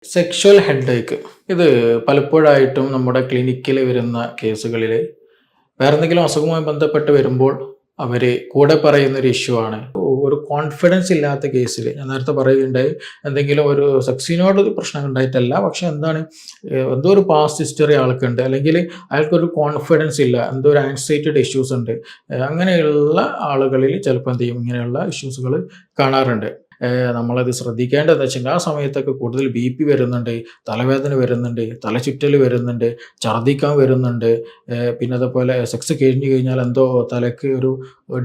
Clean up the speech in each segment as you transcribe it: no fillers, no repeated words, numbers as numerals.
Sexual headache ഇത് പലപ്പോഴായിട്ടും നമ്മുടെ ക്ലിനിക്കിൽ വരുന്ന കേസുകളിൽ വേറെ എന്തെങ്കിലും അസുഖവുമായി ബന്ധപ്പെട്ട് വരുമ്പോൾ അവർ കൂടെ പറയുന്ന ഒരു ഇഷ്യൂ ആണ്. ഒരു കോൺഫിഡൻസ് ഇല്ലാത്ത കേസിൽ ഞാൻ നേരത്തെ പറയുകയുണ്ടായി, എന്തെങ്കിലും ഒരു സെക്സിനോട് ഒരു പ്രശ്നം ഉണ്ടായിട്ടല്ല, പക്ഷെ എന്താണ്, എന്തോ ഒരു പാസ്റ്റ് ഹിസ്റ്ററി ആൾക്കുണ്ട്, അല്ലെങ്കിൽ അയാൾക്കൊരു കോൺഫിഡൻസ് ഇല്ല, എന്തോ ഒരു ആൻസൈറ്റിയുടെ ഇഷ്യൂസ് ഉണ്ട്. അങ്ങനെയുള്ള ആളുകളിൽ ചിലപ്പോൾ എന്ത് ചെയ്യും, ഇങ്ങനെയുള്ള ഇഷ്യൂസുകൾ കാണാറുണ്ട്. നമ്മളത് ശ്രദ്ധിക്കേണ്ടതെന്ന് വെച്ചെങ്കിൽ ആ സമയത്തൊക്കെ കൂടുതൽ BP വരുന്നുണ്ട്, തലവേദന വരുന്നുണ്ട്, തലചുറ്റൽ വരുന്നുണ്ട്, ഛർദ്ദിക്കാൻ വരുന്നുണ്ട്. പിന്നെ അതുപോലെ സെക്സ് കഴിഞ്ഞ് കഴിഞ്ഞാൽ എന്തോ തലയ്ക്ക് ഒരു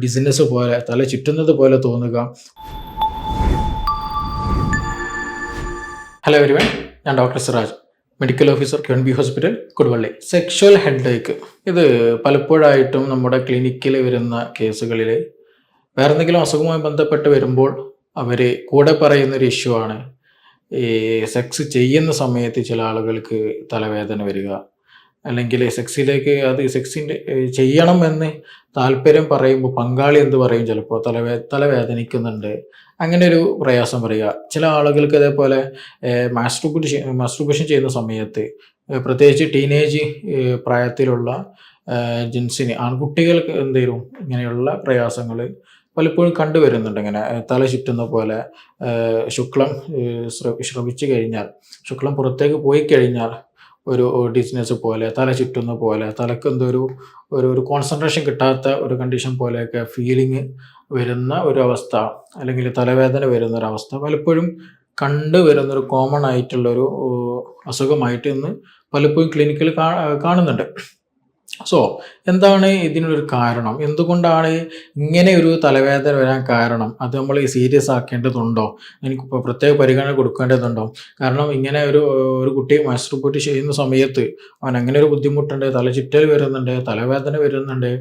ഡിസിനെസ് പോലെ, തല ചുറ്റുന്നത് പോലെ തോന്നുക. ഹലോ എവരിവൺ, ഞാൻ doctor Siraj, medical officer KNB hospital, Koduvally. Sexual headache ഇത് പലപ്പോഴായിട്ടും നമ്മുടെ ക്ലിനിക്കിൽ വരുന്ന കേസുകളിൽ വേറെ എന്തെങ്കിലും അസുഖവുമായി ബന്ധപ്പെട്ട് വരുമ്പോൾ അവർ കൂടെ പറയുന്നൊരു ഇഷ്യൂ ആണ്. ഈ സെക്സ് ചെയ്യുന്ന സമയത്ത് ചില ആളുകൾക്ക് തലവേദന വരിക, അല്ലെങ്കിൽ സെക്സിൻ്റെ ചെയ്യണം എന്ന് താല്പര്യം പറയുമ്പോൾ പങ്കാളി എന്ത് പറയും, ചിലപ്പോൾ തലവേദനിക്കുന്നുണ്ട്, അങ്ങനെ ഒരു പ്രയാസം പറയുക. ചില ആളുകൾക്ക് അതേപോലെ മാസ്ട്രുബേഷൻ ചെയ്യുന്ന സമയത്ത്, പ്രത്യേകിച്ച് ടീനേജ് പ്രായത്തിലുള്ള ജെൻസിന്, ആൺകുട്ടികൾക്ക് എന്തെങ്കിലും ഇങ്ങനെയുള്ള പ്രയാസങ്ങൾ പലപ്പോഴും കണ്ടുവരുന്നുണ്ട്. ഇങ്ങനെ തല ചുറ്റുന്ന പോലെ, ശുക്ലം ശ്രവിച്ചു കഴിഞ്ഞാൽ, ശുക്ലം പുറത്തേക്ക് പോയി കഴിഞ്ഞാൽ ഒരു ഡിസ്നെസ് പോലെ, തല ചുറ്റുന്ന പോലെ, തലക്ക് എന്തോ ഒരു കോൺസെൻട്രേഷൻ കിട്ടാത്ത ഒരു കണ്ടീഷൻ പോലെയൊക്കെ ഫീലിംഗ് വരുന്ന ഒരു അവസ്ഥ, അല്ലെങ്കിൽ തലവേദന വരുന്ന ഒരു അവസ്ഥ പലപ്പോഴും കണ്ടുവരുന്നൊരു കോമൺ ആയിട്ടുള്ളൊരു അസുഖമായിട്ട് ഇന്ന് പലപ്പോഴും ക്ലിനിക്കിൽ കാണുന്നുണ്ട്. സോ എന്താണ് ഇതിനൊരു കാരണം? എന്തുകൊണ്ടാണ് ഇങ്ങനെ ഒരു തലവേദന വരാൻ കാരണം? അത് നമ്മൾ സീരിയസ് ആക്കേണ്ടതുണ്ടോ? എനിക്കിപ്പോൾ പ്രത്യേക പരിഗണന കൊടുക്കേണ്ടതുണ്ടോ? കാരണം ഇങ്ങനെ ഒരു കുട്ടി മാസ്റ്റുർബേറ്റ് ചെയ്യുന്ന സമയത്ത് അവൻ അങ്ങനെ ഒരു ബുദ്ധിമുട്ടുണ്ട്, തലചുറ്റൽ വരുന്നുണ്ട്, തലവേദന വരുന്നുണ്ട്,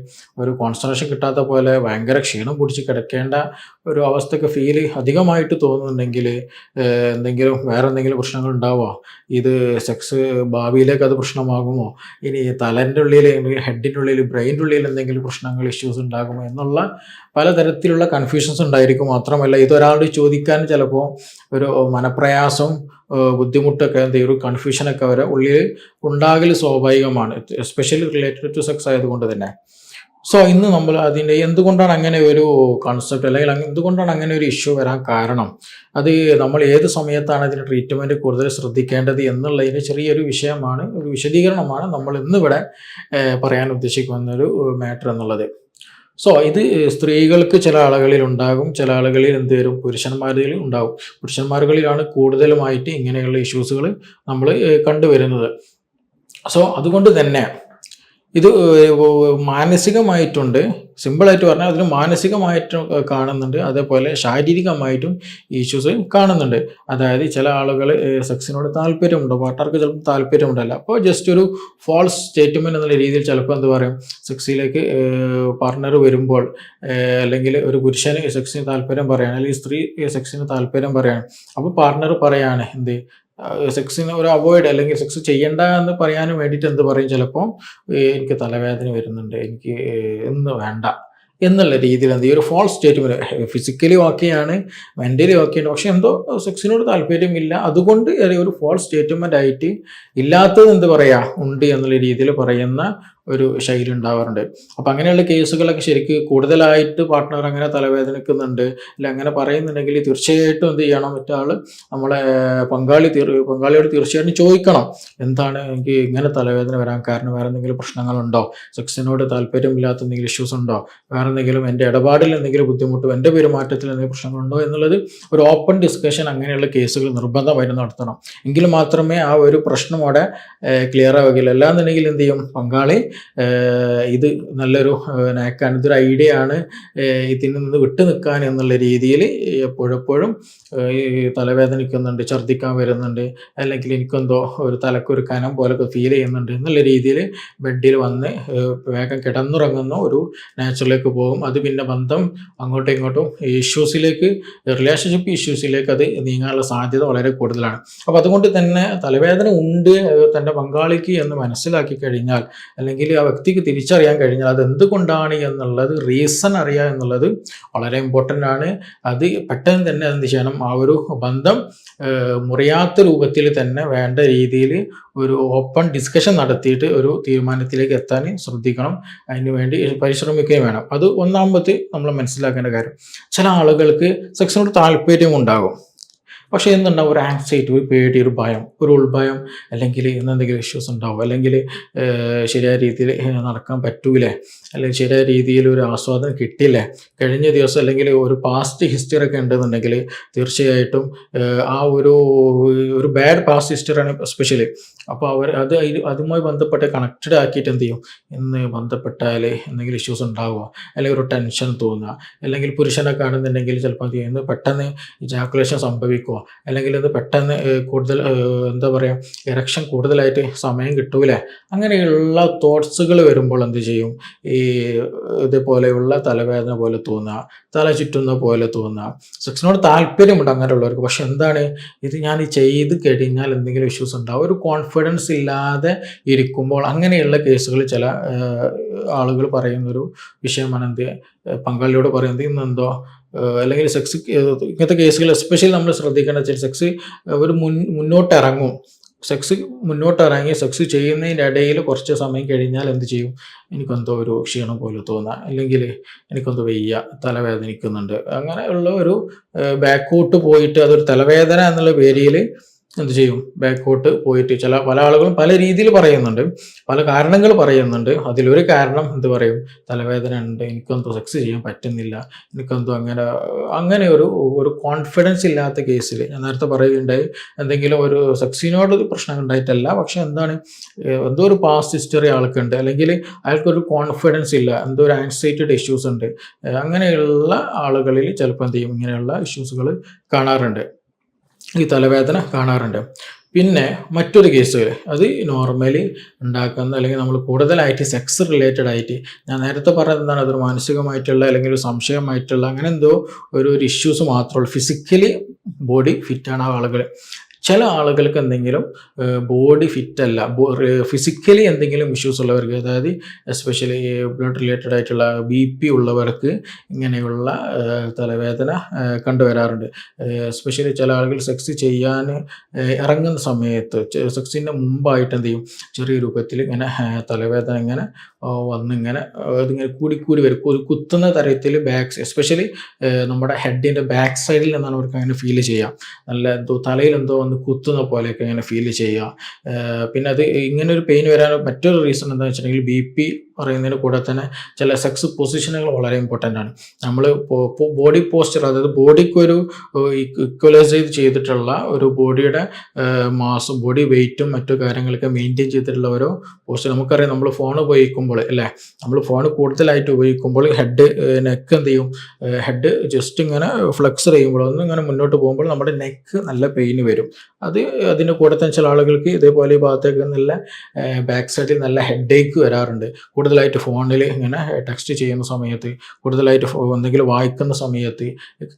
ഒരു കോൺസെൻട്രേഷൻ കിട്ടാത്ത പോലെ ഭയങ്കര ക്ഷീണം പിടിച്ച് കിടക്കേണ്ട ഒരു അവസ്ഥയൊക്കെ അധികമായിട്ട് തോന്നുന്നുണ്ടെങ്കിൽ വേറെ എന്തെങ്കിലും പ്രശ്നങ്ങൾ ഉണ്ടാവുമോ? ഇത് സെക്സ് ഭാവിയിലേക്ക് അത് പ്രശ്നമാകുമോ? ഇനി തലൻ്റെ ഉള്ളിൽ, ഹെഡിൻ്റെ ഉള്ളിൽ, ബ്രെയിൻ്റെ ഉള്ളിൽ എന്തെങ്കിലും പ്രശ്നങ്ങൾ, ഇഷ്യൂസ് ഉണ്ടാകുമോ എന്നുള്ള പലതരത്തിലുള്ള കൺഫ്യൂഷൻസ് ഉണ്ടായിരിക്കും. മാത്രമല്ല ഇതൊരാളോട് ചോദിക്കാൻ ചിലപ്പോൾ ഒരു മനപ്രയാസം, ബുദ്ധിമുട്ടൊക്കെ, ഒരു കൺഫ്യൂഷനൊക്കെ അവരെ ഉള്ളിൽ ഉണ്ടാകൽ സ്വാഭാവികമാണ്, എസ്പെഷ്യലി റിലേറ്റഡ് ടു സെക്സ് ആയതുകൊണ്ട് തന്നെ. സോ ഇന്ന് നമ്മൾ അതിൻ്റെ എന്തുകൊണ്ടാണ് അങ്ങനെ ഒരു കൺസെപ്റ്റ്, അല്ലെങ്കിൽ എന്തുകൊണ്ടാണ് അങ്ങനെ ഒരു ഇഷ്യൂ വരാൻ കാരണം, അത് നമ്മൾ ഏത് സമയത്താണ് അതിന് ട്രീറ്റ്മെൻറ്റ് കൂടുതൽ ശ്രദ്ധിക്കേണ്ടത് എന്നുള്ളതിന് ചെറിയൊരു വിഷയമാണ്, ഒരു വിശദീകരണമാണ് നമ്മൾ ഇന്നിവിടെ പറയാൻ ഉദ്ദേശിക്കുന്നൊരു മാറ്റർ എന്നുള്ളത്. സോ ഇത് സ്ത്രീകൾക്ക് ചില ആളുകളിൽ ഉണ്ടാകും, ചില ആളുകളിൽ വരും, പുരുഷന്മാരിൽ ഉണ്ടാകും. പുരുഷന്മാർകളിലാണ് കൂടുതലുമായിട്ട് ഇങ്ങനെയുള്ള ഇഷ്യൂസുകൾ നമ്മൾ കണ്ടുവരുന്നത്. സോ അതുകൊണ്ട് തന്നെ ഇത് മാനസികമായിട്ടുണ്ട്, സിമ്പിളായിട്ട് പറഞ്ഞാൽ അതിന് മാനസികമായിട്ടും കാണുന്നുണ്ട്, അതേപോലെ ശാരീരികമായിട്ടും ഇഷ്യൂസ് കാണുന്നുണ്ട്. അതായത് ചില ആളുകൾ സെക്സിനോട് താല്പര്യമുണ്ടോ, പാർട്ട്ണർക്ക് ചിലപ്പോൾ താല്പര്യമുണ്ടല്ല, അപ്പോൾ ജസ്റ്റ് ഒരു ഫോൾസ് സ്റ്റേറ്റ്മെൻറ്റ് എന്നുള്ള രീതിയിൽ ചിലപ്പോൾ എന്ത് പറയും, സെക്സിലേക്ക് പാർട്ട്ണർ വരുമ്പോൾ, അല്ലെങ്കിൽ ഒരു പുരുഷന് സെക്സിന് താല്പര്യം പറയാണ്, അല്ലെങ്കിൽ സ്ത്രീ സെക്സിന് താല്പര്യം പറയാണ്, അപ്പോൾ പാർട്ട്ണർ പറയാണ് സെക്സിന് ഒരു അവോയ്ഡ്, അല്ലെങ്കിൽ സെക്സ് ചെയ്യണ്ട എന്ന് പറയാനും വേണ്ടിയിട്ട് എന്ത് പറയും, ചിലപ്പോൾ എനിക്ക് തലവേദന വരുന്നുണ്ട്, എനിക്ക് ഇന്ന് വേണ്ട എന്നുള്ള രീതിയിൽ ഒരു ഫോൾസ് സ്റ്റേറ്റ്മെൻറ്റ്, ഫിസിക്കലി ഓക്കെയാണ്, മെൻ്റലി ഓക്കെയാണ്, പക്ഷെ എന്തോ സെക്സിനോട് താല്പര്യമില്ല, അതുകൊണ്ട് ഒരു ഫോൾസ് സ്റ്റേറ്റ്മെൻ്റ് ആയിട്ട് ഇല്ലാത്തത് എന്ത് പറയുക ഉണ്ട് എന്നുള്ള രീതിയിൽ പറയുന്ന ഒരു ശൈലി ഉണ്ടാവാറുണ്ട്. അപ്പം അങ്ങനെയുള്ള കേസുകളൊക്കെ ശരിക്ക് കൂടുതലായിട്ട് പാർട്ട്ണർ അങ്ങനെ തലവേദനിക്കുന്നുണ്ട്, അല്ല അങ്ങനെ പറയുന്നുണ്ടെങ്കിൽ തീർച്ചയായിട്ടും എന്ത് ചെയ്യണം, മറ്റാൾ നമ്മളെ പങ്കാളിയോട് തീർച്ചയായിട്ടും ചോദിക്കണം, എന്താണ് എനിക്ക് ഇങ്ങനെ തലവേദന വരാൻ കാരണം, വേറെ എന്തെങ്കിലും പ്രശ്നങ്ങളുണ്ടോ, സെക്സിനോട് താല്പര്യമില്ലാത്ത എന്തെങ്കിലും ഇഷ്യൂസ് ഉണ്ടോ, വേറെ എന്തെങ്കിലും എൻ്റെ ഇടപാടിൽ എന്തെങ്കിലും ബുദ്ധിമുട്ടോ, എൻ്റെ പെരുമാറ്റത്തിൽ എന്തെങ്കിലും പ്രശ്നങ്ങളുണ്ടോ എന്നുള്ളത് ഒരു ഓപ്പൺ ഡിസ്കഷൻ അങ്ങനെയുള്ള കേസുകൾ നിർബന്ധമായിട്ട് നടത്തണം. എങ്കിൽ മാത്രമേ ആ ഒരു പ്രശ്നം അവിടെ ക്ലിയർ ആവുകയില്ല. അല്ലാന്നുണ്ടെങ്കിൽ എന്ത് ചെയ്യും, പങ്കാളി ഇത് നല്ലൊരു നാക്കാണ്, ഇതൊരു ഐഡിയ ആണ്, ഇതിൽ നിന്ന് വിട്ടു നിൽക്കാൻ എന്നുള്ള രീതിയിൽ എപ്പോഴെപ്പോഴും തലവേദനിക്കുന്നുണ്ട്, ഛർദ്ദിക്കാൻ വരുന്നുണ്ട്, അല്ലെങ്കിൽ എനിക്കെന്തോ ഒരു തലക്കൊരു കനം പോലൊക്കെ ഫീൽ ചെയ്യുന്നുണ്ട് എന്നുള്ള രീതിയിൽ ബെഡിൽ വന്ന് വേഗം കിടന്നുറങ്ങുന്ന ഒരു നാച്ചുറലിലേക്ക് പോകും. അത് പിന്നെ ബന്ധം അങ്ങോട്ടും ഇങ്ങോട്ടും ഇഷ്യൂസിലേക്ക്, റിലേഷൻഷിപ്പ് ഇഷ്യൂസിലേക്ക് അത് നീങ്ങാനുള്ള സാധ്യത വളരെ കൂടുതലാണ്. അപ്പോൾ അതുകൊണ്ട് തന്നെ തലവേദന ഉണ്ട് തൻ്റെ പങ്കാളിക്ക് എന്ന് മനസ്സിലാക്കി കഴിഞ്ഞാൽ, അല്ലെങ്കിൽ അല്ലെങ്കിൽ ആ വ്യക്തിക്ക് തിരിച്ചറിയാൻ കഴിഞ്ഞാൽ അത് എന്തുകൊണ്ടാണ് എന്നുള്ളത് റീസൺ അറിയുക എന്നുള്ളത് വളരെ ഇമ്പോർട്ടൻ്റ് ആണ്. അത് പെട്ടെന്ന് തന്നെ എന്ത് ചെയ്യണം, ആ ഒരു ബന്ധം മുറിയാത്ത രൂപത്തിൽ തന്നെ വേണ്ട രീതിയിൽ ഒരു ഓപ്പൺ ഡിസ്കഷൻ നടത്തിയിട്ട് ഒരു തീരുമാനത്തിലേക്ക് എത്താൻ ശ്രദ്ധിക്കണം. അതിന് വേണ്ടി പരിശ്രമിക്കുകയും വേണം. അത് ഒന്നാമത് നമ്മൾ മനസ്സിലാക്കേണ്ട കാര്യം. ചില ആളുകൾക്ക് സെക്സിനോട് താല്പര്യം ഉണ്ടാകും, പക്ഷേ എന്തുണ്ടാവും, ഒരു ആങ്സൈറ്റി, ഒരു പേടി, ഒരു ഭയം, ഒരു ഉൾഭയം, അല്ലെങ്കിൽ എന്തെങ്കിലും ഇഷ്യൂസ് ഉണ്ടാവും, അല്ലെങ്കിൽ ശരിയായ രീതിയിൽ നടക്കാൻ പറ്റൂലേ, അല്ലെങ്കിൽ ശരിയായ രീതിയിൽ ഒരു ആസ്വാദനം കിട്ടില്ലേ, കഴിഞ്ഞ ദിവസം അല്ലെങ്കിൽ ഒരു പാസ്റ്റ് ഹിസ്റ്ററി ഒക്കെ ഉണ്ടെന്നുണ്ടെങ്കിൽ തീർച്ചയായിട്ടും ആ ഒരു ബാഡ് പാസ്റ്റ് ഹിസ്റ്ററിയാണ് എസ്പെഷ്യലി. അപ്പോൾ അതുമായി ബന്ധപ്പെട്ട് കണക്റ്റഡ് ആക്കിയിട്ട് എന്ത് ചെയ്യും, ഇന്ന് ബന്ധപ്പെട്ടാൽ എന്തെങ്കിലും ഇഷ്യൂസ് ഉണ്ടാവുക, അല്ലെങ്കിൽ ഒരു ടെൻഷൻ തോന്നുക, അല്ലെങ്കിൽ പുരുഷനെ കാണുന്നുണ്ടെങ്കിൽ ചിലപ്പോൾ എന്ത് ചെയ്യുന്നത്, പെട്ടെന്ന് ഇജാക്കുലേഷൻ സംഭവിക്കുക, അല്ലെങ്കിൽ അത് പെട്ടെന്ന് കൂടുതൽ എന്താ പറയുക, ഇറക്ഷൻ കൂടുതലായിട്ട് സമയം കിട്ടൂലേ, അങ്ങനെയുള്ള തോട്ട്സുകൾ വരുമ്പോൾ എന്ത് ചെയ്യും, ഈ ഇതുപോലെയുള്ള തലവേദന പോലെ തോന്നുക, തല ചുറ്റുന്ന പോലെ തോന്നുക. സെക്സിനോട് താല്പര്യമുണ്ട് അങ്ങനെയുള്ളവർക്ക്, പക്ഷെ എന്താണ് ഇത്, ഞാൻ ചെയ്ത് കഴിഞ്ഞാൽ എന്തെങ്കിലും ഇഷ്യൂസ് ഉണ്ടാവും, ഒരു കോൺഫിഡൻസ് ഇല്ലാതെ ഇരിക്കുമ്പോൾ, അങ്ങനെയുള്ള കേസുകൾ ചില ആളുകൾ പറയുന്നൊരു വിഷയമാണ് എന്ത്, പങ്കാളിയോട് പറയുന്നത് ഇന്നെന്തോ, അല്ലെങ്കിൽ സെക്സ് ഇങ്ങനത്തെ കേസുകൾ എസ്പെഷ്യലി നമ്മൾ ശ്രദ്ധിക്കേണ്ട വെച്ചാൽ, സെക്സ് ഒരു മുന്നോട്ടിറങ്ങും, സെക്സ് മുന്നോട്ടിറങ്ങി സെക്സ് ചെയ്യുന്നതിൻ്റെ ഇടയിൽ കുറച്ച് സമയം കഴിഞ്ഞാൽ എന്ത് ചെയ്യും, എനിക്കെന്തോ ഒരു ക്ഷീണം പോലെ തോന്നുക, അല്ലെങ്കിൽ എനിക്കെന്തോ വയ്യ, തലവേദനിക്കുന്നുണ്ട്, അങ്ങനെയുള്ള ഒരു ബാക്കോട്ട് പോയിട്ട് അതൊരു തലവേദന എന്നുള്ള പേരിൽ എന്ത് ചെയ്യും, ബാക്കോട്ട് പോയിട്ട് പല ആളുകളും പല രീതിയിൽ പറയുന്നുണ്ട്, പല കാരണങ്ങൾ പറയുന്നുണ്ട്. അതിലൊരു കാരണം എന്ത് പറയും, തലവേദന ഉണ്ട്, എനിക്കെന്തോ സെക്സ് ചെയ്യാൻ പറ്റുന്നില്ല, എനിക്കെന്തോ അങ്ങനെ ഒരു കോൺഫിഡൻസ് ഇല്ലാത്ത കേസിൽ, ഞാൻ നേരത്തെ പറയുകയുണ്ടായി, എന്തെങ്കിലും ഒരു സെക്സിനോട് പ്രശ്നം ഉണ്ടായിട്ടല്ല, പക്ഷെ എന്താണ്, എന്തോ ഒരു പാസ്റ്റ് ഹിസ്റ്ററി ആൾക്കുണ്ട്, അല്ലെങ്കിൽ അയാൾക്കൊരു കോൺഫിഡൻസ് ഇല്ല, എന്തോ ഒരു ആൻസൈറ്റിയുടെ ഇഷ്യൂസ് ഉണ്ട്, അങ്ങനെയുള്ള ആളുകളിൽ ചിലപ്പോൾ എന്ത് ചെയ്യും, ഇങ്ങനെയുള്ള ഇഷ്യൂസുകൾ കാണാറുണ്ട്, ഈ തലവേദന കാണാറുണ്ട്. പിന്നെ മറ്റൊരു കേസുകൾ, അത് നോർമലി ഉണ്ടാക്കുന്ന, അല്ലെങ്കിൽ നമ്മൾ കൂടുതലായിട്ട് സെക്സ് റിലേറ്റഡ് ആയിട്ട്, ഞാൻ നേരത്തെ പറഞ്ഞത് എന്താണ്, അതൊരു മാനസികമായിട്ടുള്ള അല്ലെങ്കിൽ ഒരു സംശയമായിട്ടുള്ള അങ്ങനെ എന്തോ ഒരു ഇഷ്യൂസ് മാത്രമേ, ഫിസിക്കലി ബോഡി ഫിറ്റാണ് ആ ആളുകൾ. ചില ആളുകൾക്ക് എന്തെങ്കിലും ബോഡി ഫിറ്റല്ല, ഫിസിക്കലി എന്തെങ്കിലും ഇഷ്യൂസ് ഉള്ളവർക്ക്, അതായത് എസ്പെഷ്യലി ബ്ലഡ് റിലേറ്റഡ് ആയിട്ടുള്ള BP ഉള്ളവർക്ക് ഇങ്ങനെയുള്ള തലവേദന കണ്ടുവരാറുണ്ട്. എസ്പെഷ്യലി ചില ആളുകൾ സെക്സ് ചെയ്യാൻ ഇറങ്ങുന്ന സമയത്ത്, സെക്സിൻ്റെ മുമ്പായിട്ട് എന്ത് ചെയ്യും, ചെറിയ രൂപത്തിൽ ഇങ്ങനെ തലവേദന ഇങ്ങനെ വന്നിങ്ങനെ ഇതിങ്ങനെ കൂടി വരും, ഒരു കുത്തുന്ന തരത്തിൽ എസ്പെഷ്യലി നമ്മുടെ ഹെഡിൻ്റെ ബാക്ക് സൈഡിൽ നിന്നാണ് അവർക്ക് അങ്ങനെ ഫീൽ ചെയ്യാം, നല്ല എന്തോ തലയിൽ എന്തോ വന്ന് കുത്തുന്ന പോലെയൊക്കെ ഇങ്ങനെ ഫീൽ ചെയ്യുക. പിന്നെ അത് ഇങ്ങനെ ഒരു പെയിൻ വരാൻ മറ്റൊരു റീസൺ എന്താണെന്ന് വെച്ചിട്ടുണ്ടെങ്കിൽ, BP പറയുന്നതിന് കൂടെ തന്നെ ചില സെക്സ് പൊസിഷനുകൾ വളരെ ഇമ്പോർട്ടൻ്റ് ആണ്. നമ്മൾ ബോഡി പോസ്ചർ, അതായത് ബോഡിക്കൊരു ഇക്വലൈസ് ചെയ്തിട്ടുള്ള ഒരു ബോഡിയുടെ മാസും ബോഡി വെയ്റ്റും മറ്റു കാര്യങ്ങളൊക്കെ മെയിൻറ്റെയിൻ ചെയ്തിട്ടുള്ള ഓരോ പോസ്ചർ. നമുക്കറിയാം, നമ്മൾ ഫോൺ ഉപയോഗിക്കുമ്പോൾ അല്ലേ, നമ്മൾ ഫോൺ കൂടുതലായിട്ട് ഉപയോഗിക്കുമ്പോൾ നെക്ക് എന്ത് ചെയ്യും, ഹെഡ് ജസ്റ്റ് ഇങ്ങനെ ഫ്ലെക്സ് ചെയ്യുമ്പോൾ ഇങ്ങനെ മുന്നോട്ട് പോകുമ്പോൾ നമ്മുടെ നെക്ക് നല്ല പെയിൻ വരും. അതിൻ്റെ കൂടെ തന്നെ ചില ആളുകൾക്ക് ഇതേപോലെ ഈ ഭാഗത്തേക്ക് നല്ല ബാക്ക് സൈഡിൽ നല്ല ഹെഡേക്ക് വരാറുണ്ട്, കൂടുതലായിട്ട് ഫോണിൽ ഇങ്ങനെ ടെക്സ്റ്റ് ചെയ്യുന്ന സമയത്ത്, കൂടുതലായിട്ട് എന്തെങ്കിലും വായിക്കുന്ന സമയത്ത്,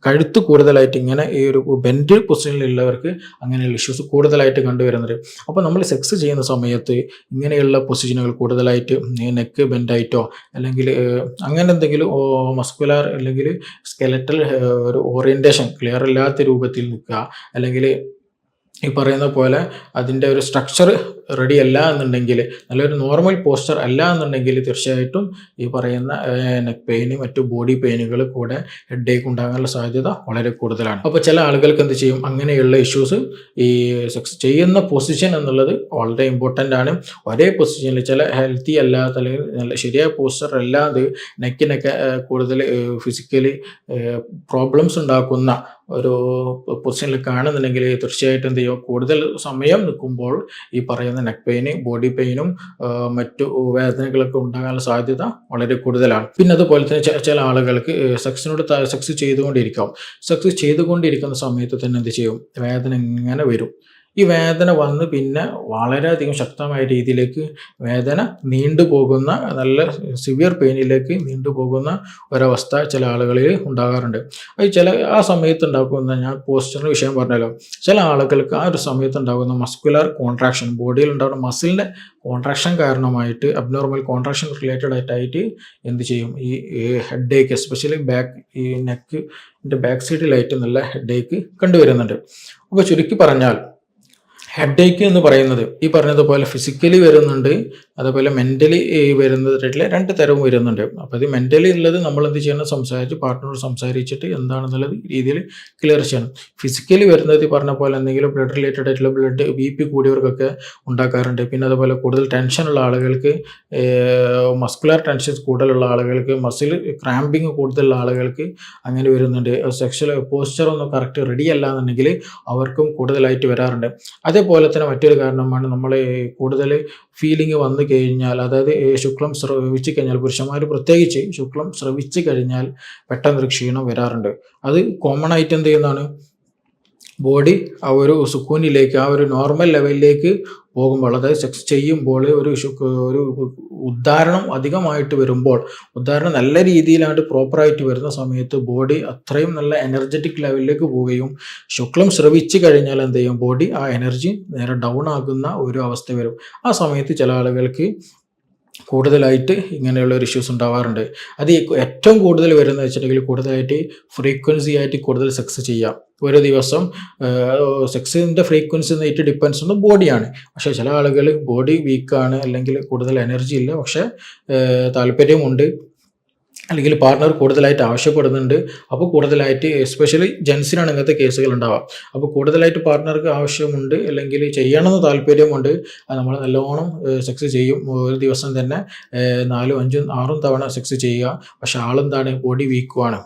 കഴുത്ത് കൂടുതലായിട്ട് ഇങ്ങനെ ഈ ഒരു ബെൻഡ് പൊസിഷനിലുള്ളവർക്ക് അങ്ങനെയുള്ള ഇഷ്യൂസ് കൂടുതലായിട്ട് കണ്ടുവരുന്നത്. അപ്പോൾ നമ്മൾ സെക്സ് ചെയ്യുന്ന സമയത്ത് ഇങ്ങനെയുള്ള പൊസിഷനുകൾ കൂടുതലായിട്ട് നെക്ക് ബെൻഡായിട്ടോ, അല്ലെങ്കിൽ അങ്ങനെ എന്തെങ്കിലും മസ്കുലർ അല്ലെങ്കിൽ സ്കെലറ്റൽ ഒരു ഓറിയൻറ്റേഷൻ ക്ലിയർ ഇല്ലാത്ത രൂപത്തിൽ നിൽക്കുക, അല്ലെങ്കിൽ ഈ പറയുന്ന പോലെ അതിൻ്റെ ഒരു സ്ട്രക്ചർ റെഡി അല്ല എന്നുണ്ടെങ്കിൽ, നല്ലൊരു നോർമൽ പോസ്ചർ അല്ല എന്നുണ്ടെങ്കിൽ, തീർച്ചയായിട്ടും ഈ പറയുന്ന നെക്ക് പെയിന്, മറ്റു ബോഡി പെയിനുകൾ കൂടെ ഹെഡേക്ക് ഉണ്ടാകാനുള്ള സാധ്യത വളരെ കൂടുതലാണ്. അപ്പോൾ ചില ആളുകൾക്ക് എന്ത് ചെയ്യും, അങ്ങനെയുള്ള ഇഷ്യൂസ്, ഈ സെക്സ് ചെയ്യുന്ന പൊസിഷൻ എന്നുള്ളത് വളരെ ഇമ്പോർട്ടൻ്റ് ആണ്. ഒരേ പൊസിഷനിൽ ചില ഹെൽത്തി അല്ലാത്ത അല്ലെങ്കിൽ നല്ല ശരിയായ പോസ്ചർ അല്ലാതെ നെക്കിനൊക്കെ കൂടുതൽ ഫിസിക്കലി പ്രോബ്ലംസ് ഉണ്ടാക്കുന്ന ഒരു പൊസിഷനിൽ കാണുന്നുണ്ടെങ്കിൽ തീർച്ചയായിട്ടും എന്ത് ചെയ്യും, കൂടുതൽ സമയം നിൽക്കുമ്പോൾ ഈ പറയുന്ന നെക്ക് പെയിന്, ബോഡി പെയിനും മറ്റു വേദനകളൊക്കെ ഉണ്ടാകാനുള്ള സാധ്യത വളരെ കൂടുതലാണ്. പിന്നെ അതുപോലെ തന്നെ ചില ആളുകൾക്ക് സെക്സ് ചെയ്തുകൊണ്ടിരിക്കും, സെക്സ് ചെയ്തുകൊണ്ടിരിക്കുന്ന സമയത്ത് തന്നെ എന്ത് ചെയ്യും, വേദന ഇങ്ങനെ വരും. ഈ വേദന വന്ന് പിന്നെ വളരെയധികം ശക്തമായ രീതിയിലേക്ക് വേദന നീണ്ടുപോകുന്ന, നല്ല സിവിയർ പെയിനിലേക്ക് നീണ്ടുപോകുന്ന ഒരവസ്ഥ ചില ആളുകളിൽ ഉണ്ടാകാറുണ്ട്. അത് ആ സമയത്ത് ഉണ്ടാകുന്ന, ഞാൻ പോസ്ചറിൻ്റെ വിഷയം പറഞ്ഞല്ലോ, ചില ആളുകൾക്ക് ആ ഒരു സമയത്ത് ഉണ്ടാകുന്ന മസ്കുലർ കോൺട്രാക്ഷൻ, ബോഡിയിൽ ഉണ്ടാകുന്ന മസിലിൻ്റെ കോൺട്രാക്ഷൻ കാരണമായിട്ട്, അബ്നോർമൽ കോൺട്രാക്ഷൻ റിലേറ്റഡ് ആയിട്ട് എന്ത് ചെയ്യും, ഈ ഹെഡ് ഏക്ക്, എസ്പെഷ്യലി ബാക്ക്, ഈ നെക്കിൻ്റെ ബാക്ക് സൈഡിലായിട്ട് നല്ല ഹെഡ് ഏക്ക് കണ്ടുവരുന്നുണ്ട്. അപ്പോൾ ചുരുക്കി പറഞ്ഞാൽ ഹെഡ് ഏക്ക് എന്ന് പറയുന്നത് ഈ പറഞ്ഞതുപോലെ ഫിസിക്കലി വരുന്നുണ്ട്, അതുപോലെ മെൻ്റലി വരുന്നതായിട്ടുള്ള 2 തരവും വരുന്നുണ്ട്. അപ്പോൾ ഇത് മെൻ്റലി ഉള്ളത് നമ്മൾ എന്ത് ചെയ്യണം, പാർട്ട്ണറോട് സംസാരിച്ചിട്ട് എന്താണെന്നുള്ളത് രീതിയിൽ ക്ലിയർ ചെയ്യണം. ഫിസിക്കലി വരുന്നത് ഈ പറഞ്ഞ പോലെ എന്തെങ്കിലും ബ്ലഡ് റിലേറ്റഡ് ആയിട്ടുള്ള BP കൂടിയവർക്കൊക്കെ ഉണ്ടാക്കാറുണ്ട്. പിന്നെ അതുപോലെ കൂടുതൽ ടെൻഷനുള്ള ആളുകൾക്ക്, മസ്കുലർ ടെൻഷൻ കൂടുതലുള്ള ആളുകൾക്ക്, മസിൽ ക്രാമ്പിങ് കൂടുതലുള്ള ആളുകൾക്ക് അങ്ങനെ വരുന്നുണ്ട്. സെക്ഷൽ പോസ്ചറൊന്നും കറക്റ്റ് റെഡി അല്ല എന്നുണ്ടെങ്കിൽ അവർക്കും കൂടുതലായിട്ട് വരാറുണ്ട്. അതേപോലെ തന്നെ മറ്റൊരു കാരണമാണ് നമ്മൾ കൂടുതൽ ഫീലിംഗ് വന്നു കഴിഞ്ഞാൽ, അതായത് ശുക്ലം സ്രവിച്ചു കഴിഞ്ഞാൽ, പുരുഷന്മാർ പ്രത്യേകിച്ച് ശുക്ലം സ്രവിച്ചു കഴിഞ്ഞാൽ പെട്ടെന്നൊരു ക്ഷീണം വരാറുണ്ട്. അത് കോമൺ ആയിട്ട് എന്ത് ചെയ്യുന്നതാണ്, ബോഡി ആ ഒരു സുക്കൂനിലേക്ക്, ആ ഒരു നോർമൽ ലെവലിലേക്ക് പോകുമ്പോൾ, അതായത് സെക്സ് ചെയ്യുമ്പോൾ ഒരു ഉദ്ധാരണം അധികമായിട്ട് വരുമ്പോൾ, ഉദ്ധാരണം നല്ല രീതിയിലായിട്ട് പ്രോപ്പറായിട്ട് വരുന്ന സമയത്ത് ബോഡി അത്രയും നല്ല എനർജറ്റിക് ലെവലിലേക്ക് പോവുകയും, ശുക്ലം സ്രവിച്ചു കഴിഞ്ഞാൽ എന്ത് ചെയ്യും, ബോഡി ആ എനർജി നേരെ ഡൗൺ ആകുന്ന ഒരു അവസ്ഥ വരും. ആ സമയത്ത് ചില ആളുകൾക്ക് കൂടുതലായിട്ട് ഇങ്ങനെയുള്ള ഒരു ഇഷ്യൂസ് ഉണ്ടാവാറുണ്ട്. അത് ഏറ്റവും കൂടുതൽ വരുന്നത് വെച്ചിട്ടുണ്ടെങ്കിൽ കൂടുതലായിട്ട് ഫ്രീക്വൻസി ആയിട്ട് കൂടുതൽ സെക്സ് ചെയ്യാം. ഒരു ദിവസം സെക്സിൻ്റെ ഫ്രീക്വൻസി ആയിട്ട് ഡിപ്പെൻസ് on ബോഡിയാണ്. പക്ഷേ ചില ആളുകൾ ബോഡി വീക്കാണ്, അല്ലെങ്കിൽ കൂടുതൽ എനർജി ഇല്ല, പക്ഷേ താല്പര്യമുണ്ട്, അല്ലെങ്കിൽ പാർട്ണർ കൂടുതലായിട്ട് ആവശ്യപ്പെടുന്നുണ്ട്. അപ്പോൾ കൂടുതലായിട്ട്, എസ്പെഷ്യലി ജെൻസിനാണ് ഇങ്ങനത്തെ കേസുകൾ ഉണ്ടാവുക. അപ്പോൾ കൂടുതലായിട്ട് പാർട്ണർക്ക് ആവശ്യമുണ്ട്, അല്ലെങ്കിൽ ചെയ്യണമെന്ന് താല്പര്യമുണ്ട്. അത് നമ്മൾ നല്ലോണം സെക്സ് ചെയ്യും. ഒരു ദിവസം തന്നെ 4, 5, 6 തവണ സെക്സ് ചെയ്യുക. പക്ഷേ ആളെന്താണ്, ബോഡി വീക്കുമാണ്.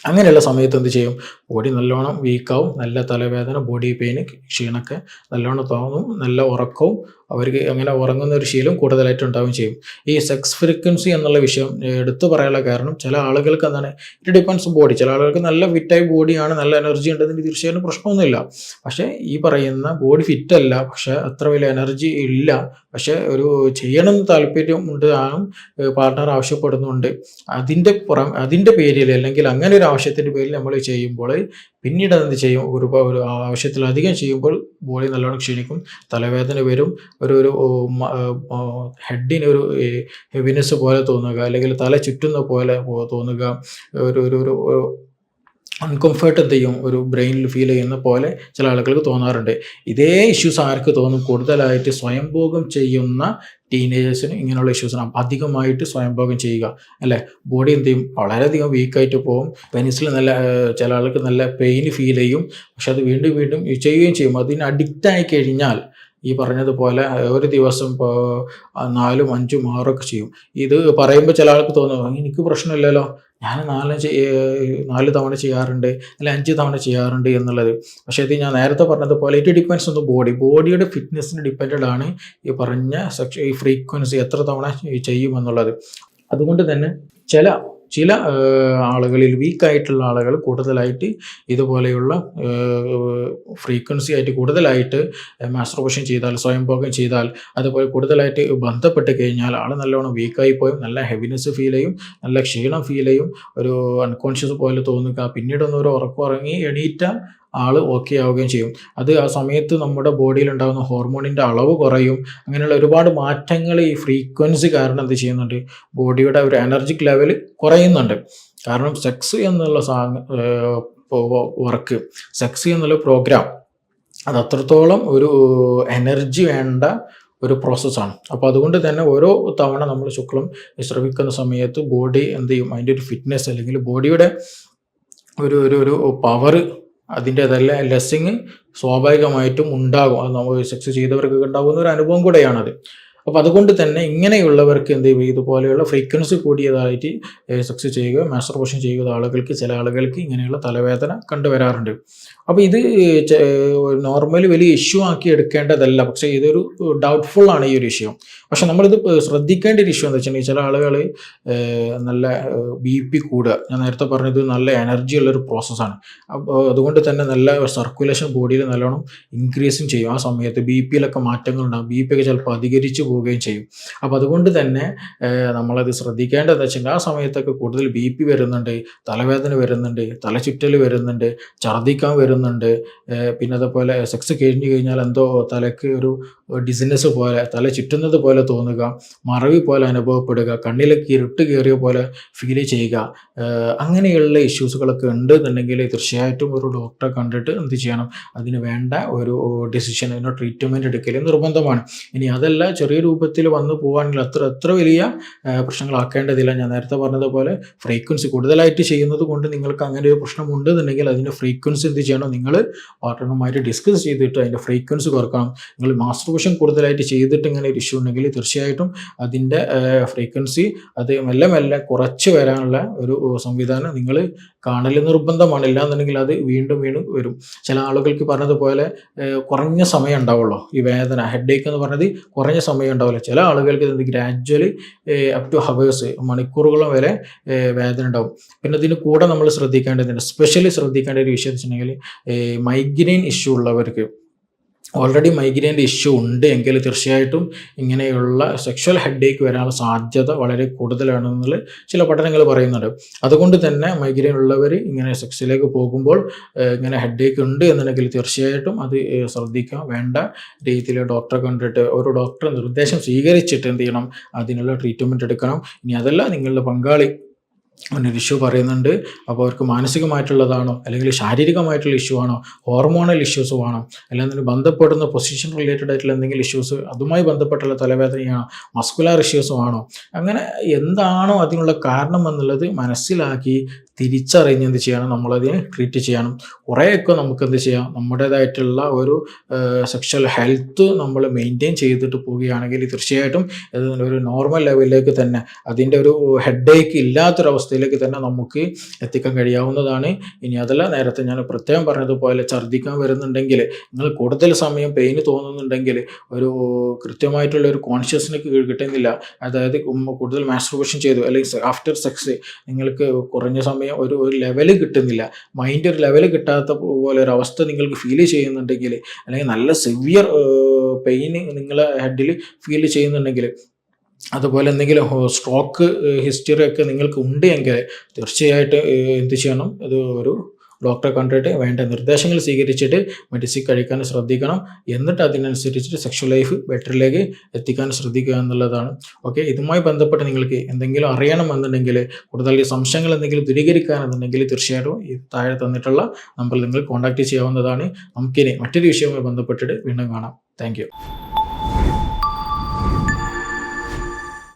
അങ്ങനെയുള്ള സമയത്ത് എന്ത് ചെയ്യും, ബോഡി നല്ലോണം വീക്കാവും, നല്ല തലവേദന, ബോഡി പെയിന്, ക്ഷീണമൊക്കെ നല്ലോണം തോന്നും, നല്ല ഉറക്കവും, അവർക്ക് അങ്ങനെ ഉറങ്ങുന്ന ഒരു ശീലം കൂടുതലായിട്ട് ഉണ്ടാവുകയും ചെയ്യും. ഈ സെക്സ് ഫ്രീക്വൻസി എന്നുള്ള വിഷയം എടുത്തു പറയാനുള്ള കാരണം, ചില ആളുകൾക്ക് എന്താണ്, ഇറ്റ് ഡിപ്പെൻസ് ബോഡി. ചില ആളുകൾക്ക് നല്ല ഫിറ്റായി ബോഡിയാണ്, നല്ല എനർജി ഉണ്ടെങ്കിൽ തീർച്ചയായും പ്രശ്നമൊന്നുമില്ല. പക്ഷേ ഈ പറയുന്ന ബോഡി ഫിറ്റല്ല, പക്ഷേ അത്ര വലിയ എനർജി ഇല്ല, പക്ഷേ ഒരു ചെയ്യണമെന്ന് താല്പര്യമുണ്ട്, പാർട്ണർ ആവശ്യപ്പെടുന്നുണ്ട്, അതിൻ്റെ പേരിൽ, അല്ലെങ്കിൽ അങ്ങനെ ഒരു ആവശ്യത്തിൻ്റെ പേരിൽ നമ്മൾ ചെയ്യുമ്പോൾ പിന്നീട് എന്ത് ചെയ്യും, ഒരു ആവശ്യത്തിലധികം ചെയ്യുമ്പോൾ ബോഡി നല്ലോണം ക്ഷീണിക്കും, തലവേദന വരും, ഒരു ഹെഡിന് ഒരു ഹെവിനെസ് പോലെ തോന്നുക, അല്ലെങ്കിൽ തല ചുറ്റുന്ന പോലെ തോന്നുക, ഒരു അൺകംഫർട്ട് എന്ത് ചെയ്യും, ഒരു ബ്രെയിനിൽ ഫീൽ ചെയ്യുന്ന പോലെ ചില ആളുകൾക്ക് തോന്നാറുണ്ട്. ഇതേ ഇഷ്യൂസ് ആർക്ക് തോന്നും, കൂടുതലായിട്ട് സ്വയംഭോഗം ചെയ്യുന്ന ടീനേജേഴ്സിന് ഇങ്ങനെയുള്ള ഇഷ്യൂസാണ്. അധികമായിട്ട് സ്വയംഭോഗം ചെയ്യുക, അല്ലേ, ബോഡി എന്ത് ചെയ്യും, വളരെയധികം വീക്കായിട്ട് പോകും. പെനിസിൽ നല്ല, ചില ആൾക്ക് നല്ല പെയിൻ ഫീൽ ചെയ്യും, പക്ഷെ അത് വീണ്ടും വീണ്ടും ചെയ്യുകയും ചെയ്യും. അതിന് അഡിക്റ്റ് ആയി കഴിഞ്ഞാൽ ഈ പറഞ്ഞതുപോലെ ഒരു ദിവസം 4, 5, 6 ഒക്കെ ചെയ്യും. ഇത് പറയുമ്പോൾ ചില ആൾക്ക് തോന്നും, എനിക്ക് പ്രശ്നമില്ലല്ലോ, ഞാൻ 4 തവണ ചെയ്യാറുണ്ട്, അല്ലെ 5 തവണ ചെയ്യാറുണ്ട് എന്നുള്ളത്. പക്ഷേ ഇത് ഞാൻ നേരത്തെ പറഞ്ഞതുപോലെ ഇറ്റ് ഡിപ്പെൻസ് on ബോഡിയുടെ ഫിറ്റ്നസ്സിന് ഡിപ്പെൻഡഡ് ആണ് ഈ പറഞ്ഞ ഈ ഫ്രീക്വൻസി എത്ര തവണ ചെയ്യുമെന്നുള്ളത്. അതുകൊണ്ട് തന്നെ ചില ആളുകളിൽ, വീക്കായിട്ടുള്ള ആളുകൾ കൂടുതലായിട്ട് ഇതുപോലെയുള്ള ഫ്രീക്വൻസി ആയിട്ട് കൂടുതലായിട്ട് മാസ്ട്രബേഷൻ ചെയ്താൽ, സ്വയംഭോഗം ചെയ്താൽ, അതുപോലെ കൂടുതലായിട്ട് ബന്ധപ്പെട്ട് കഴിഞ്ഞാൽ ആൾ നല്ലോണം വീക്കായി പോയും, നല്ല ഹെവിനെസ് ഫീൽ ചെയ്യും, നല്ല ക്ഷീണം ഫീൽ ചെയ്യും, ഒരു അൺകോൺഷ്യസ് പോലെ തോന്നുക, പിന്നീടൊന്നും ഒരു ഉറങ്ങി എണീറ്റ ആൾ ഓക്കെ ആവുകയും ചെയ്യും. അത് ആ സമയത്ത് നമ്മുടെ ബോഡിയിൽ ഉണ്ടാകുന്ന ഹോർമോണിൻ്റെ അളവ് കുറയും. അങ്ങനെയുള്ള ഒരുപാട് മാറ്റങ്ങൾ ഈ ഫ്രീക്വൻസി കാരണം എന്ത് ചെയ്യുന്നുണ്ട്, ബോഡിയുടെ ഒരു എനർജിക് ലെവൽ കുറയുന്നുണ്ട്. കാരണം സെക്സ് എന്നുള്ള വർക്ക്, സെക്സ് എന്നുള്ള പ്രോഗ്രാം, അത് അത്രത്തോളം ഒരു എനർജി വേണ്ട ഒരു പ്രോസസ്സാണ്. അപ്പോൾ അതുകൊണ്ട് തന്നെ ഓരോ തവണ നമ്മൾ ശുക്ലം ശ്രവിക്കുന്ന സമയത്ത് ബോഡി എന്ത് ചെയ്യും, അതിൻ്റെ ഒരു ഫിറ്റ്നസ്, അല്ലെങ്കിൽ ബോഡിയുടെ ഒരു പവർ, അതിൻ്റെതല്ല ലെസ്സിങ് സ്വാഭാവികമായിട്ടും ഉണ്ടാകും. അത് നമ്മൾ സെക്സ് ചെയ്തവർക്ക് ഉണ്ടാകുന്ന ഒരു അനുഭവം കൂടെയാണത്. അപ്പോൾ അതുകൊണ്ട് തന്നെ ഇങ്ങനെയുള്ളവർക്ക് എന്ത് ചെയ്യും, ഇതുപോലെയുള്ള ഫ്രീക്വൻസി കൂടിയതായിട്ട് സെക്സ് ചെയ്യുക, മാസ്റ്റർബേഷൻ ചെയ്യുന്ന ആളുകൾക്ക്, ചില ആളുകൾക്ക് ഇങ്ങനെയുള്ള തലവേദന കണ്ടുവരാറുണ്ട്. അപ്പോൾ ഇത് നോർമലി വലിയ ഇഷ്യൂ ആക്കി എടുക്കേണ്ടതല്ല. പക്ഷേ ഇതൊരു ഡൗട്ട്ഫുൾ ആണ് ഈ ഒരു ഇഷ്യൂ. പക്ഷെ നമ്മളിത് ശ്രദ്ധിക്കേണ്ട ഒരു ഇഷ്യൂ എന്താ വെച്ചിട്ടുണ്ടെങ്കിൽ, ചില ആളുകൾ നല്ല BP കൂടുക. ഞാൻ നേരത്തെ പറഞ്ഞത് നല്ല എനർജി ഉള്ളൊരു പ്രോസസ്സാണ്. അപ്പോൾ അതുകൊണ്ട് തന്നെ നല്ല സർക്കുലേഷൻ ബോഡിയിൽ നല്ലോണം ഇൻക്രീസും ചെയ്യും. ആ സമയത്ത് BPയിലൊക്കെ മാറ്റങ്ങളുണ്ടാകും. BP ഒക്കെ ചിലപ്പോൾ അധികരിച്ച് പോവുകയും ചെയ്യും. അപ്പോൾ അതുകൊണ്ട് തന്നെ നമ്മളത് ശ്രദ്ധിക്കേണ്ടതെന്ന് വെച്ചിട്ടുണ്ടെങ്കിൽ, ആ സമയത്തൊക്കെ കൂടുതൽ BP വരുന്നുണ്ട്, തലവേദന വരുന്നുണ്ട്, തലചുറ്റൽ വരുന്നുണ്ട്, ഛർദ്ദിക്കാൻ വരുന്നുണ്ട്, പിന്നെ അതുപോലെ സെക്സ് കഴിഞ്ഞ് കഴിഞ്ഞാൽ എന്തോ തലയ്ക്ക് ഒരു ഡിസിനെസ് പോലെ, തല ചുറ്റുന്നത് പോലെ തോന്നുക, മറവി പോലെ അനുഭവപ്പെടുക, കണ്ണിലേക്ക് ഇരുട്ട് കയറിയ പോലെ ഫീൽ ചെയ്യുക, അങ്ങനെയുള്ള ഇഷ്യൂസുകളൊക്കെ ഉണ്ട് എന്നുണ്ടെങ്കിൽ തീർച്ചയായിട്ടും ഒരു ഡോക്ടറെ കണ്ടിട്ട് എന്ത് ചെയ്യണം, അതിന് വേണ്ട ഒരു ഡിസിഷൻ, അതിന് ട്രീറ്റ്മെൻറ്റ് എടുക്കൽ നിർബന്ധമാണ്. ഇനി അതല്ല, ചെറിയ രൂപത്തിൽ വന്നു പോവുകയാണെങ്കിൽ അത്ര വലിയ പ്രശ്നങ്ങളാക്കേണ്ടതില്ല. ഞാൻ നേരത്തെ പറഞ്ഞതുപോലെ ഫ്രീക്വൻസി കൂടുതലായിട്ട് ചെയ്യുന്നത് കൊണ്ട് നിങ്ങൾക്ക് അങ്ങനെ ഒരു പ്രശ്നമുണ്ട് എന്നുണ്ടെങ്കിൽ അതിൻ്റെ ഫ്രീക്വൻസി എന്ത് ചെയ്യണം, നിങ്ങൾ പാർട്ട്ണറുമായിട്ട് ഡിസ്കസ് ചെയ്തിട്ട് അതിൻ്റെ ഫ്രീക്വൻസി കുറക്കണം. നിങ്ങൾ മാസ്റ്റർബേഷൻ കൂടുതലായിട്ട് ചെയ്തിട്ട് ഇങ്ങനെ ഒരു ഇഷ്യൂ ഉണ്ടെങ്കിൽ തീർച്ചയായിട്ടും അതിൻ്റെ ഫ്രീക്വൻസി അത് മെല്ലെ മെല്ലെ കുറച്ച് വരാനുള്ള ഒരു സംവിധാനം നിങ്ങൾ കാണൽ നിർബന്ധമാണ്. ഇല്ലാന്നുണ്ടെങ്കിൽ അത് വീണ്ടും വീണ്ടും വരും. ചില ആളുകൾക്ക് പറഞ്ഞതുപോലെ കുറഞ്ഞ സമയം ഉണ്ടാവുള്ളൂ ഈ വേദന, ഹെഡേക്ക് എന്ന് പറഞ്ഞത് കുറഞ്ഞ സമയം ഉണ്ടാവില്ല. ചില ആളുകൾക്ക് ഇത് ഗ്രാജ്വലി അപ് ടു ഹവേഴ്സ്, മണിക്കൂറുകളും വരെ വേദന ഉണ്ടാവും. പിന്നെ ഇതിന് കൂടെ നമ്മൾ ശ്രദ്ധിക്കേണ്ടതുണ്ട്, സ്പെഷ്യലി ശ്രദ്ധിക്കേണ്ട ഒരു വിഷയം വെച്ചിട്ടുണ്ടെങ്കിൽ, മൈഗ്രെയിൻ ഇഷ്യൂ ഉള്ളവർക്ക്, ഓൾറെഡി മൈഗ്രെയിൻ്റെ ഇഷ്യൂ ഉണ്ട് എങ്കിൽ തീർച്ചയായിട്ടും ഇങ്ങനെയുള്ള സെക്ഷൽ ഹെഡേക്ക് വരാനുള്ള സാധ്യത വളരെ കൂടുതലാണെന്നുള്ള ചില പഠനങ്ങൾ പറയുന്നുണ്ട്. അതുകൊണ്ട് തന്നെ മൈഗ്രെയിൻ ഉള്ളവർ ഇങ്ങനെ സെക്സിലേക്ക് പോകുമ്പോൾ ഇങ്ങനെ ഹെഡേക്ക് ഉണ്ട് എന്നുണ്ടെങ്കിൽ തീർച്ചയായിട്ടും അത് ശ്രദ്ധിക്കാം. വേണ്ട രീതിയിൽ ഡോക്ടറെ കണ്ടിട്ട് ഒരു ഡോക്ടറെ നിർദ്ദേശം സ്വീകരിച്ചിട്ട് എന്ത് ചെയ്യണം, അതിനുള്ള ട്രീറ്റ്മെൻറ്റ് എടുക്കണം. ഇനി അതല്ല, നിങ്ങളുടെ പങ്കാളി ഒരു ഇഷ്യൂ പറയുന്നുണ്ട്, അപ്പോൾ അവർക്ക് മാനസികമായിട്ടുള്ളതാണോ അല്ലെങ്കിൽ ശാരീരികമായിട്ടുള്ള ഇഷ്യൂ ആണോ, ഹോർമോണൽ ഇഷ്യൂസും ആണോ, അല്ലെങ്കിൽ ബന്ധപ്പെടുന്ന പൊസിഷൻ റിലേറ്റഡ് ആയിട്ടുള്ള എന്തെങ്കിലും ഇഷ്യൂസ്, അതുമായി ബന്ധപ്പെട്ടുള്ള തലവേദനയാണോ, മസ്കുലാർ ഇഷ്യൂസും ആണോ, അങ്ങനെ എന്താണോ അതിനുള്ള കാരണം എന്നുള്ളത് മനസ്സിലാക്കി തിരിച്ചറിഞ്ഞ് എന്ത് ചെയ്യണം, നമ്മളതിനെ ട്രീറ്റ് ചെയ്യണം. കുറേയൊക്കെ നമുക്ക് എന്ത് ചെയ്യാം, നമ്മുടേതായിട്ടുള്ള ഒരു സെക്ഷൽ ഹെൽത്ത് നമ്മൾ മെയിൻറ്റെയിൻ ചെയ്തിട്ട് പോവുകയാണെങ്കിൽ തീർച്ചയായിട്ടും ഒരു നോർമൽ ലെവലിലേക്ക് തന്നെ, അതിൻ്റെ ഒരു ഹെഡേക്ക് ഇല്ലാത്തൊരവസ്ഥയിലേക്ക് തന്നെ നമുക്ക് എത്തിക്കാൻ കഴിയാവുന്നതാണ്. ഇനി അതല്ല, നേരത്തെ ഞാൻ പ്രത്യേകം പറഞ്ഞതുപോലെ ഛർദ്ദിക്കാൻ വരുന്നുണ്ടെങ്കിൽ, നിങ്ങൾ കൂടുതൽ സമയം പെയിന് തോന്നുന്നുണ്ടെങ്കിൽ, ഒരു കൃത്യമായിട്ടുള്ള ഒരു കോൺഷ്യസ്നെസ് കിട്ടുന്നില്ല, അതായത് കൂടുതൽ മാസ്റ്റുർബേഷൻ ചെയ്തു അല്ലെങ്കിൽ ആഫ്റ്റർ സെക്സ് നിങ്ങൾക്ക് കുറഞ്ഞ സമയം ഒരു ലെവല് കിട്ടുന്നില്ല, മൈൻഡ് ഒരു ലെവല് കിട്ടാത്ത പോലെ ഒരു അവസ്ഥ നിങ്ങൾക്ക് ഫീൽ ചെയ്യുന്നുണ്ടെങ്കിൽ, അല്ലെങ്കിൽ നല്ല സിവിയർ പെയിന് നിങ്ങളെ ഹെഡിൽ ഫീൽ ചെയ്യുന്നുണ്ടെങ്കിൽ, അതുപോലെ എന്തെങ്കിലും സ്ട്രോക്ക് ഹിസ്റ്ററി ഒക്കെ നിങ്ങൾക്ക് ഉണ്ട് എങ്കിൽ തീർച്ചയായിട്ടും എന്ത് ചെയ്യണം, ഇത് ഒരു ഡോക്ടറെ കണ്ടിട്ട് വേണ്ട നിർദ്ദേശങ്ങൾ സ്വീകരിച്ചിട്ട് മെഡിസിൻ കഴിക്കാൻ ശ്രദ്ധിക്കണം. എന്നിട്ട് അതിനനുസരിച്ചിട്ട് സെക്ഷൽ ലൈഫ് ബെറ്ററിലേക്ക് എത്തിക്കാൻ ശ്രദ്ധിക്കുക എന്നുള്ളതാണ്. ഓക്കെ, ഇതുമായി ബന്ധപ്പെട്ട് നിങ്ങൾക്ക് എന്തെങ്കിലും അറിയണമെന്നുണ്ടെങ്കിൽ, കൂടുതൽ സംശയങ്ങൾ എന്തെങ്കിലും ദൂരീകരിക്കാനെന്നുണ്ടെങ്കിൽ തീർച്ചയായിട്ടും ഈ താഴെ തന്നിട്ടുള്ള നമ്പറിൽ നിങ്ങൾ കോൺടാക്ട് ചെയ്യാവുന്നതാണ്. നമുക്കിനി മറ്റൊരു വിഷയവുമായി ബന്ധപ്പെട്ടിട്ട് വീണ്ടും കാണാം. താങ്ക്